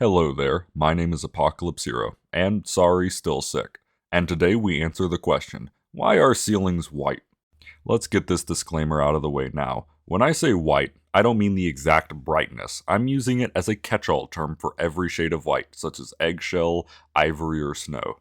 Hello there, my name is Apocalypse Hero, and sorry, still sick. And today we answer the question, why are ceilings white? Let's get this disclaimer out of the way now. When I say white, I don't mean the exact brightness. I'm using it as a catch-all term for every shade of white, such as eggshell, ivory, or snow.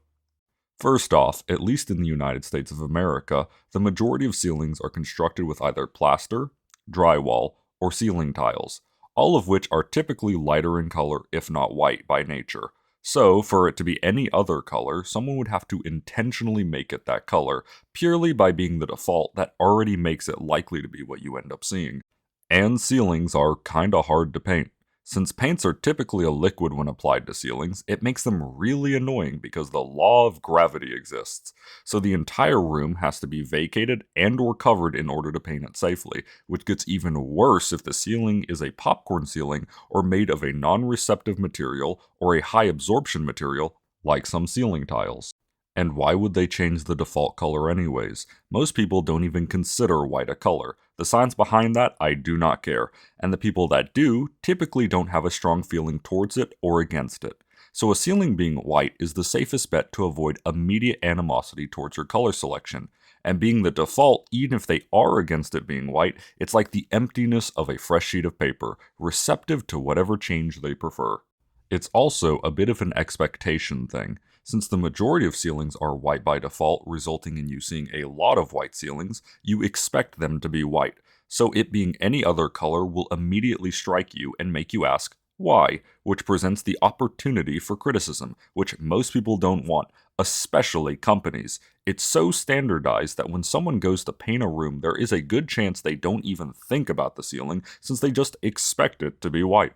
First off, at least in the United States of America, the majority of ceilings are constructed with either plaster, drywall, or ceiling tiles, all of which are typically lighter in color if not white by nature. So, for it to be any other color, someone would have to intentionally make it that color, purely by being the default that already makes it likely to be what you end up seeing. And ceilings are kinda hard to paint. Since paints are typically a liquid when applied to ceilings, it makes them really annoying because the law of gravity exists. So the entire room has to be vacated and or covered in order to paint it safely, which gets even worse if the ceiling is a popcorn ceiling or made of a non-receptive material or a high absorption material like some ceiling tiles. And why would they change the default color anyways? Most people don't even consider white a color. The science behind that, I do not care, and the people that do typically don't have a strong feeling towards it or against it. So a ceiling being white is the safest bet to avoid immediate animosity towards your color selection. And being the default, even if they are against it being white, it's like the emptiness of a fresh sheet of paper, receptive to whatever change they prefer. It's also a bit of an expectation thing. Since the majority of ceilings are white by default, resulting in you seeing a lot of white ceilings, you expect them to be white. So it being any other color will immediately strike you and make you ask, why? Which presents the opportunity for criticism, which most people don't want, especially companies. It's so standardized that when someone goes to paint a room, there is a good chance they don't even think about the ceiling since they just expect it to be white.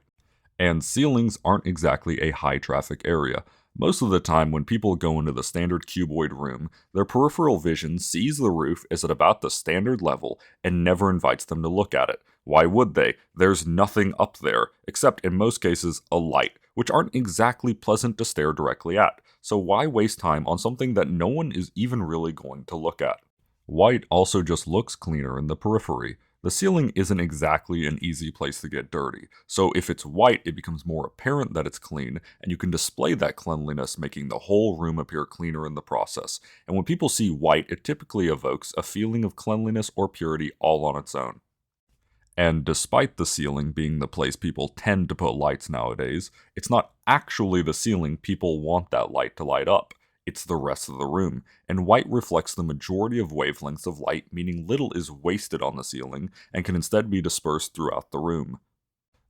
And ceilings aren't exactly a high traffic area. Most of the time when people go into the standard cuboid room, their peripheral vision sees the roof as at about the standard level and never invites them to look at it. Why would they? There's nothing up there, except in most cases a light, which aren't exactly pleasant to stare directly at. So why waste time on something that no one is even really going to look at? White also just looks cleaner in the periphery. The ceiling isn't exactly an easy place to get dirty, so if it's white, it becomes more apparent that it's clean, and you can display that cleanliness, making the whole room appear cleaner in the process. And when people see white, it typically evokes a feeling of cleanliness or purity all on its own. And despite the ceiling being the place people tend to put lights nowadays, it's not actually the ceiling people want that light to light up. It's the rest of the room, and white reflects the majority of wavelengths of light, meaning little is wasted on the ceiling and can instead be dispersed throughout the room.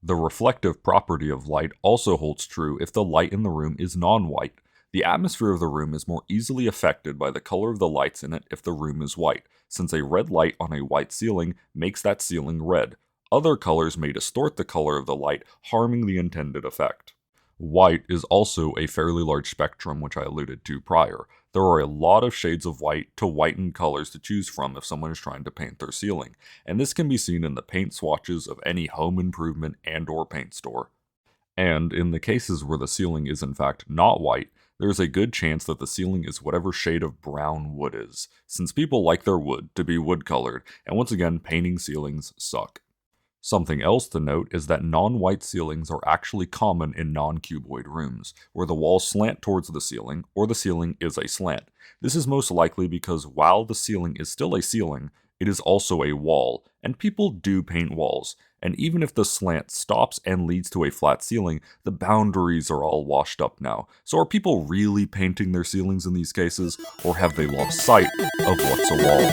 The reflective property of light also holds true if the light in the room is non-white. The atmosphere of the room is more easily affected by the color of the lights in it if the room is white, since a red light on a white ceiling makes that ceiling red. Other colors may distort the color of the light, harming the intended effect. White is also a fairly large spectrum, which I alluded to prior. There are a lot of shades of white to whiten colors to choose from if someone is trying to paint their ceiling, and this can be seen in the paint swatches of any home improvement and or paint store. And in the cases where the ceiling is in fact not white, there's a good chance that the ceiling is whatever shade of brown wood is, since people like their wood to be wood colored, and once again, painting ceilings suck. Something else to note is that non-white ceilings are actually common in non-cuboid rooms, where the walls slant towards the ceiling, or the ceiling is a slant. This is most likely because while the ceiling is still a ceiling, it is also a wall, and people do paint walls. And even if the slant stops and leads to a flat ceiling, the boundaries are all washed up now. So are people really painting their ceilings in these cases, or have they lost sight of what's a wall?